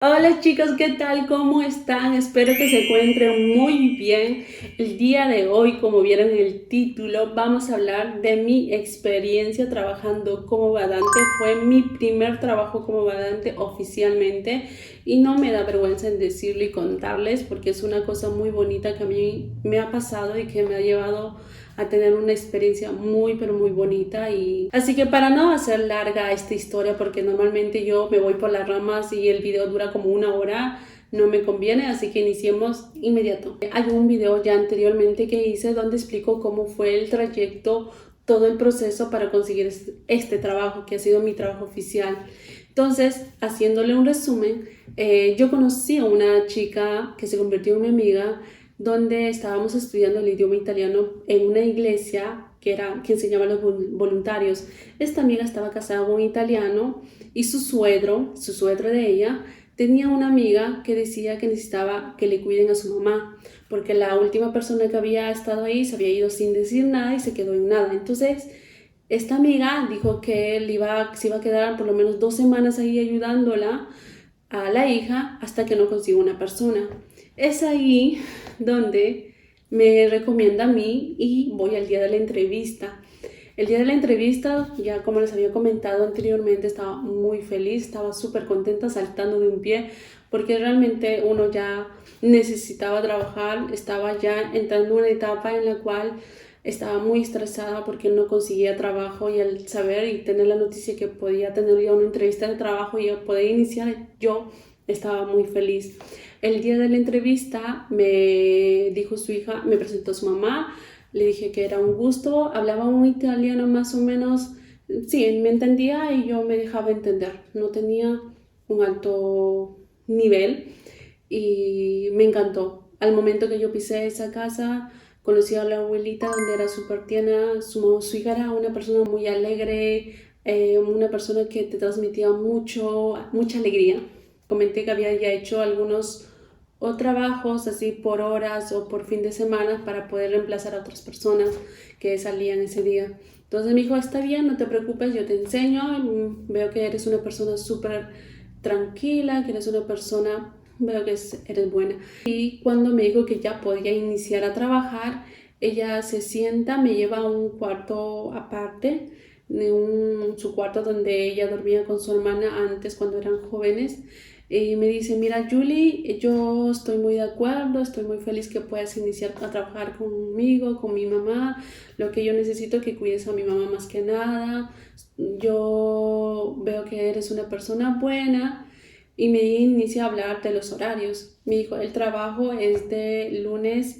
Hola chicos, ¿qué tal? ¿Cómo están? Espero que se encuentren muy bien. El día de hoy, como vieron en el título, vamos a hablar de mi experiencia trabajando como badante. Fue mi primer trabajo como badante oficialmente y no me da vergüenza en decirlo y contarles porque es una cosa muy bonita que a mí me ha pasado y que me ha llevado a tener una experiencia muy pero muy bonita. Y así que para no hacer larga esta historia, porque normalmente yo me voy por las ramas y el video dura como una hora, no me conviene, así que iniciemos inmediato. Hay un video ya anteriormente que hice donde explico cómo fue el trayecto, todo el proceso para conseguir este trabajo que ha sido mi trabajo oficial. Entonces, haciéndole un resumen, yo conocí a una chica que se convirtió en mi amiga, donde estábamos estudiando el idioma italiano en una iglesia que enseñaba a los voluntarios. Esta amiga estaba casada con un italiano y su suegro de ella, tenía una amiga que decía que necesitaba que le cuiden a su mamá, porque la última persona que había estado ahí se había ido sin decir nada y se quedó en nada. Entonces, esta amiga dijo que se iba a quedar por lo menos 2 semanas ahí ayudándola a la hija hasta que no consiga una persona. Es ahí donde me recomienda a mí y voy al día de la entrevista. El día de la entrevista, ya como les había comentado anteriormente, estaba muy feliz, estaba súper contenta, saltando de un pie, porque realmente uno ya necesitaba trabajar, estaba ya entrando en una etapa en la cual estaba muy estresada porque no conseguía trabajo, y al saber y tener la noticia que podía tener ya una entrevista de trabajo y poder iniciar, yo estaba muy feliz. El día de la entrevista me dijo su hija, me presentó su mamá, le dije que era un gusto, hablaba un italiano más o menos, sí, me entendía y yo me dejaba entender, no tenía un alto nivel y me encantó. Al momento que yo pisé esa casa, conocí a la abuelita donde era súper tierna, su hija era una persona muy alegre, una persona que te transmitía mucha alegría. Comenté que había ya hecho algunos o trabajos así por horas o por fin de semana para poder reemplazar a otras personas que salían ese día. Entonces me dijo, está bien, no te preocupes, yo te enseño, veo que eres una persona súper tranquila, que eres una persona, veo que eres buena. Y cuando me dijo que ya podía iniciar a trabajar, ella se sienta, me lleva a un cuarto aparte, su cuarto donde ella dormía con su hermana antes cuando eran jóvenes, y me dice, mira Julie, yo estoy muy de acuerdo, estoy muy feliz que puedas iniciar a trabajar conmigo, con mi mamá. Lo que yo necesito es que cuides a mi mamá más que nada. Yo veo que eres una persona buena. Y me inicia a hablar de los horarios. Me dijo, el trabajo es de lunes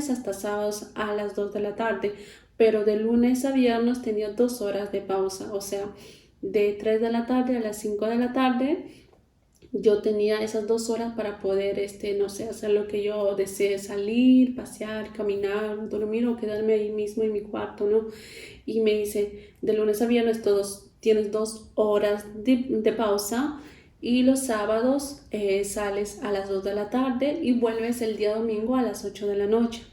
hasta sábados a las 2 de la tarde, pero de lunes a viernes tenía 2 horas de pausa, o sea, de 3 de la tarde a las 5 de la tarde yo tenía esas 2 horas para poder, no sé, hacer lo que yo desee, salir, pasear, caminar, dormir o quedarme ahí mismo en mi cuarto, ¿no? Y me dice, de lunes a viernes tienes 2 horas de pausa, y los sábados sales a las 2 de la tarde y vuelves el día domingo a las 8 de la noche.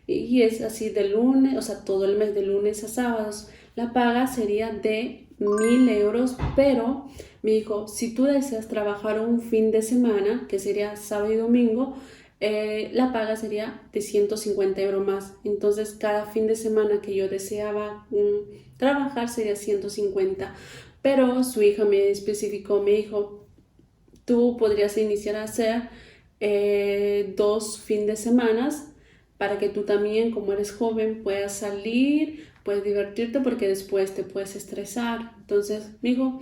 Y es así de lunes, o sea, todo el mes de lunes a sábados. La paga sería de 1.000 euros, pero me dijo, si tú deseas trabajar un fin de semana, que sería sábado y domingo, la paga sería de 150 euros más. Entonces, cada fin de semana que yo deseaba trabajar sería 150. Pero su hija me especificó, me dijo, tú podrías iniciar a hacer 2 fines de semana para que tú también, como eres joven, puedas salir, puedes divertirte porque después te puedes estresar. Entonces, me dijo,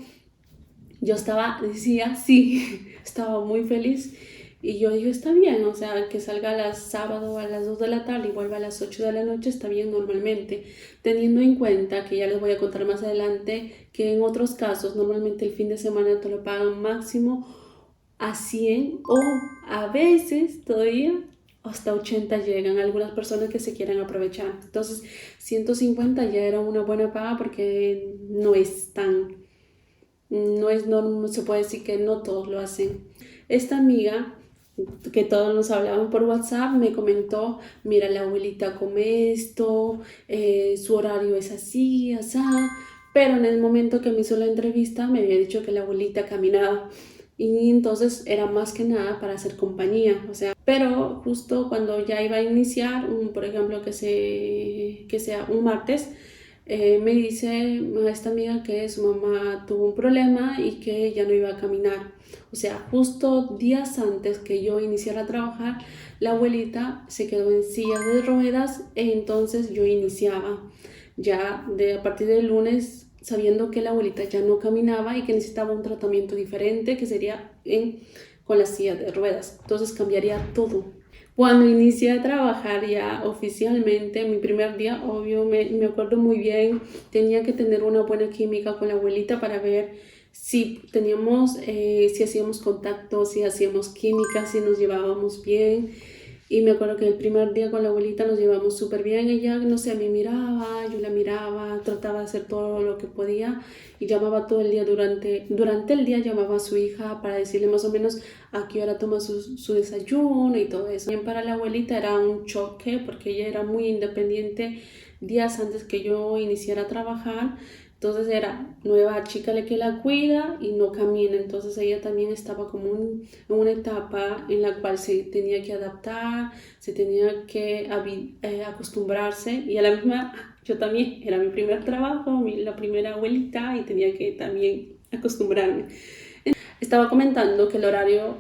decía sí, estaba muy feliz. Y yo dije, está bien, o sea, que salga sábado a las 2 de la tarde y vuelva a las 8 de la noche, está bien normalmente, teniendo en cuenta que ya les voy a contar más adelante que en otros casos normalmente el fin de semana te lo pagan máximo a 100 o a veces todavía hasta 80 llegan algunas personas que se quieren aprovechar. Entonces 150 ya era una buena paga porque no se puede decir que no todos lo hacen. Esta amiga que todos nos hablaban por WhatsApp me comentó, mira, la abuelita come esto, su horario es así, así, pero en el momento que me hizo la entrevista me había dicho que la abuelita caminaba. y entonces era más que nada para hacer compañía, o sea, pero justo cuando ya iba a iniciar, por ejemplo, que sea un martes, me dice esta amiga que su mamá tuvo un problema y que ya no iba a caminar. O sea, justo días antes que yo iniciara a trabajar, la abuelita se quedó en silla de ruedas e entonces yo iniciaba ya a partir del lunes sabiendo que la abuelita ya no caminaba y que necesitaba un tratamiento diferente que sería con la silla de ruedas. Entonces cambiaría todo. Cuando inicié a trabajar ya oficialmente, mi primer día, obvio, me acuerdo muy bien, tenía que tener una buena química con la abuelita para ver si teníamos, si hacíamos contacto, si hacíamos química, si nos llevábamos bien. Y me acuerdo que el primer día con la abuelita nos llevamos súper bien. Ella, no sé, me miraba, yo la miraba, trataba de hacer todo lo que podía y llamaba todo el día. Durante el día llamaba a su hija para decirle más o menos a qué hora toma su desayuno y todo eso. También para la abuelita era un choque porque ella era muy independiente días antes que yo iniciara a trabajar. Entonces era nueva chica la que la cuida y no camina. Entonces ella también estaba como en una etapa en la cual se tenía que adaptar, se tenía que acostumbrarse. Y a la misma, yo también, era mi primer trabajo, la primera abuelita y tenía que también acostumbrarme. Estaba comentando que el horario,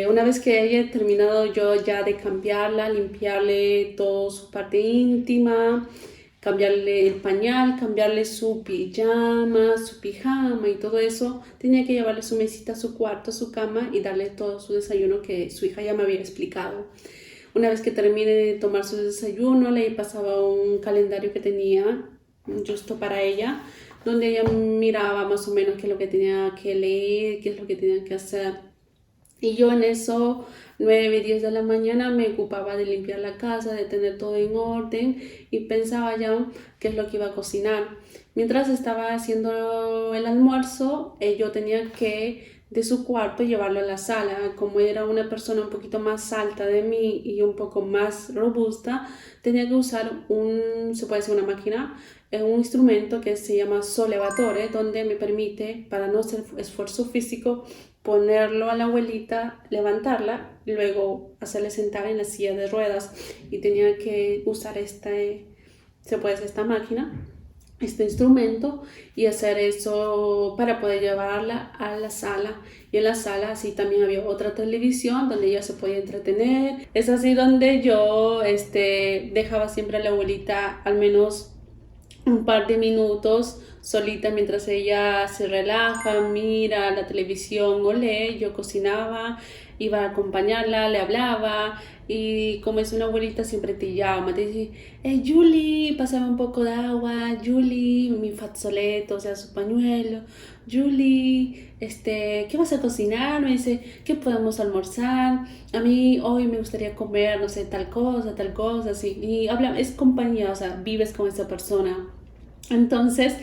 una vez que haya terminado yo ya de cambiarla, limpiarle toda su parte íntima, cambiarle el pañal, cambiarle su pijama, su pijama y todo eso, tenía que llevarle su mesita a su cuarto, a su cama y darle todo su desayuno que su hija ya me había explicado. Una vez que termine de tomar su desayuno, le pasaba un calendario que tenía justo para ella, donde ella miraba más o menos qué es lo que tenía que leer, qué es lo que tenía que hacer. Y yo en eso, 9, 10 de la mañana, me ocupaba de limpiar la casa, de tener todo en orden y pensaba ya qué es lo que iba a cocinar. Mientras estaba haciendo el almuerzo, yo tenía que de su cuarto llevarlo a la sala. Como era una persona un poquito más alta de mí y un poco más robusta, tenía que usar se puede decir una máquina, un instrumento que se llama sollevatore, donde me permite, para no hacer esfuerzo físico, ponerlo a la abuelita, levantarla, luego hacerle sentar en la silla de ruedas y tenía que usar esta máquina, este instrumento y hacer eso para poder llevarla a la sala. Y en la sala así también había otra televisión donde ella se podía entretener. Es así donde yo dejaba siempre a la abuelita al menos un par de minutos solita mientras ella se relaja, mira la televisión o lee. Yo cocinaba, iba a acompañarla, le hablaba y como es una abuelita siempre te llama, te dice, hey Julie, pásame un poco de agua, Julie, mi fazzoletto, o sea, su pañuelo, Julie, ¿qué vas a cocinar? Me dice, ¿qué podemos almorzar? A mí hoy me gustaría comer, no sé, tal cosa, así. Y habla, es compañía, o sea, vives con esa persona. Entonces,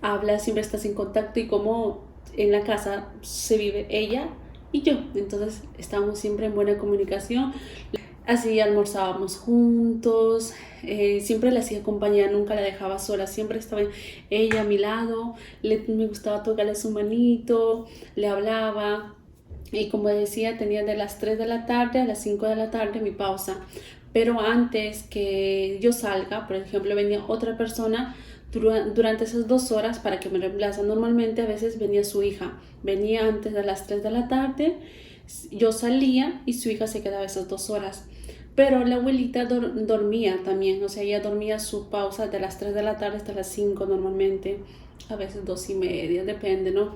hablas, siempre estás en contacto y como en la casa se vive ella y yo. Entonces, estamos siempre en buena comunicación. Así almorzábamos juntos, siempre le hacía compañía, nunca la dejaba sola, siempre estaba ella a mi lado, me gustaba tocarle su manito, le hablaba y como decía, tenía de las 3 de la tarde a las 5 de la tarde mi pausa. Pero antes que yo salga, por ejemplo, venía otra persona durante esas 2 horas para que me reemplaza. Normalmente a veces venía su hija, venía antes de las 3 de la tarde, yo salía y su hija se quedaba esas 2 horas. Pero la abuelita dormía también, o sea, ella dormía su pausa de las 3 de la tarde hasta las 5 normalmente, a veces 2:30, depende, ¿no?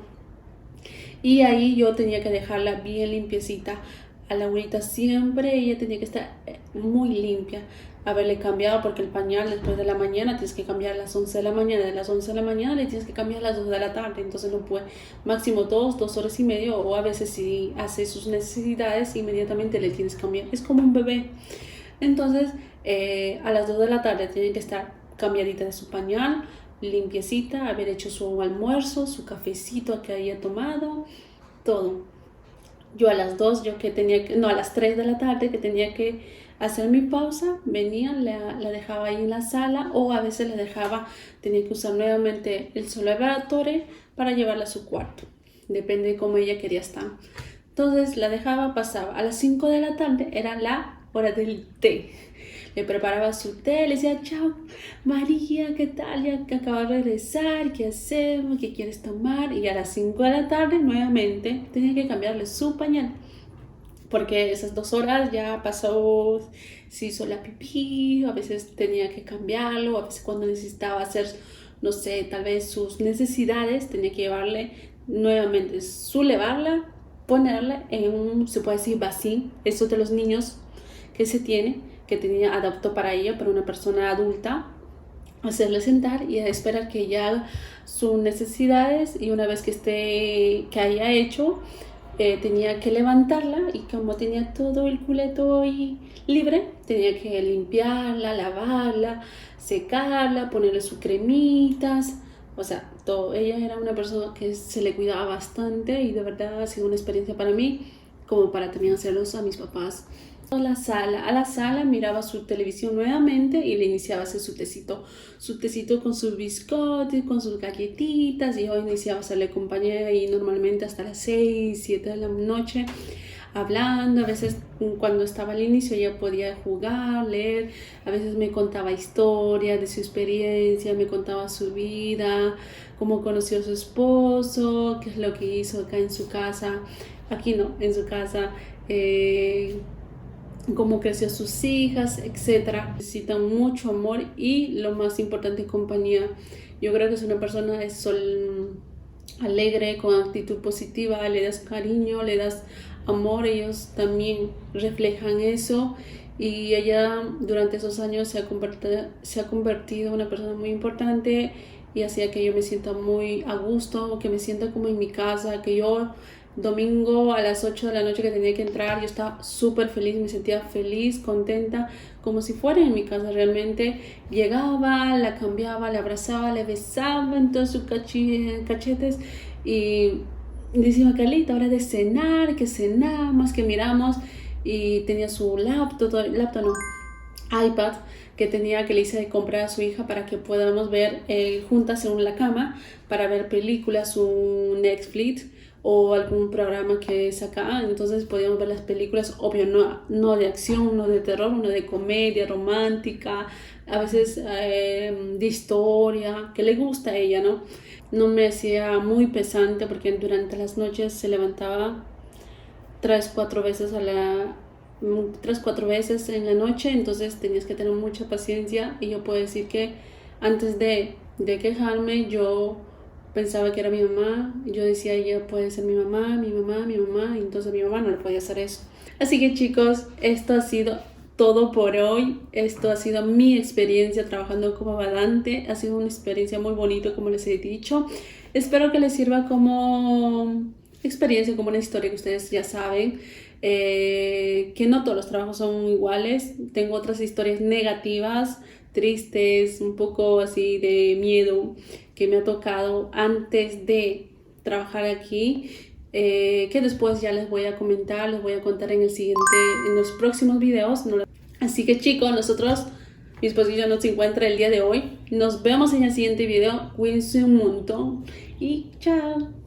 Y ahí yo tenía que dejarla bien limpiecita. A la abuelita siempre ella tenía que estar muy limpia. Haberle cambiado porque el pañal después de la mañana tienes que cambiar a las 11 de la mañana. De las 11 de la mañana le tienes que cambiar a las 2 de la tarde. Entonces no puede, máximo 2 horas y media o a veces si hace sus necesidades inmediatamente le tienes que cambiar. Es como un bebé. Entonces a las 2 de la tarde tiene que estar cambiadita de su pañal, limpiecita, haber hecho su almuerzo, su cafecito que había tomado, todo. Yo a las 2, a las 3 de la tarde que tenía que hacer mi pausa, venía, la dejaba ahí en la sala o a veces tenía que usar nuevamente el sollevatore para llevarla a su cuarto. Depende de cómo ella quería estar. Entonces la dejaba, pasaba. A las 5 de la tarde era la hora del té. Le preparaba su té, le decía, chao, María, ¿qué tal? Ya que acabo de regresar, ¿qué hacemos? ¿Qué quieres tomar? Y a las 5 de la tarde nuevamente tenía que cambiarle su pañal. Porque esas 2 horas ya pasó, se hizo la pipí, a veces tenía que cambiarlo, a veces cuando necesitaba hacer, no sé, tal vez sus necesidades, tenía que llevarle nuevamente su levarla, ponerla en un, se puede decir, vacín, eso de los niños que se tiene, que tenía, adaptó para ella, para una persona adulta, hacerle sentar y esperar que ella haga sus necesidades y una vez que esté, que haya hecho, tenía que levantarla y como tenía todo el culeto ahí libre, tenía que limpiarla, lavarla, secarla, ponerle sus cremitas, o sea, todo. Ella era una persona que se le cuidaba bastante y de verdad ha sido una experiencia para mí, como para también hacerlos a mis papás. A la sala miraba su televisión nuevamente y le iniciaba a hacer su tecito con sus biscotes, con sus galletitas, y yo iniciaba a hacerle compañía y normalmente hasta las 6, 7 de la noche hablando. A veces cuando estaba al inicio ella podía jugar, leer, a veces me contaba historias de su experiencia, me contaba su vida, cómo conoció a su esposo, qué es lo que hizo acá en su casa, aquí no, en su casa, cómo creció sus hijas, etcétera. Necesitan mucho amor y lo más importante, compañía. Yo creo que es una persona alegre, con actitud positiva, le das cariño, le das amor, ellos también reflejan eso y ella durante esos años se ha convertido en una persona muy importante y hacía que yo me sienta muy a gusto, que me sienta como en mi casa, que yo domingo a las 8 de la noche que tenía que entrar, yo estaba súper feliz, me sentía feliz, contenta, como si fuera en mi casa realmente. Llegaba, la cambiaba, la abrazaba, le besaba en todos sus cachetes y decía, Carlita, hora de cenar, que cenamos, que miramos, y tenía su laptop no, iPad que tenía, que le hice comprar a su hija para que podamos ver juntas en la cama para ver películas, un Netflix o algún programa que saca. Entonces podíamos ver las películas, obvio, no de acción, no de terror, no de comedia romántica, a veces de historia, que le gusta a ella, ¿no? No me hacía muy pesante porque durante las noches se levantaba 3, 4 veces en la noche, entonces tenías que tener mucha paciencia. Y yo puedo decir que antes de quejarme, yo pensaba que era mi mamá. Yo decía, ella puede ser mi mamá, mi mamá, mi mamá, y entonces mi mamá no le podía hacer eso. Así que chicos, esto ha sido todo por hoy. Esto ha sido mi experiencia trabajando como badante. Ha sido una experiencia muy bonita, como les he dicho. Espero que les sirva como experiencia, como una historia que ustedes ya saben. Que no todos los trabajos son iguales. Tengo otras historias negativas, tristes, un poco así de miedo que me ha tocado antes de trabajar aquí, que después ya les voy a comentar, les voy a contar en los próximos videos. Así que chicos, mi esposo y yo nos encuentra el día de hoy. Nos vemos en el siguiente video. Cuídense un montón y chao.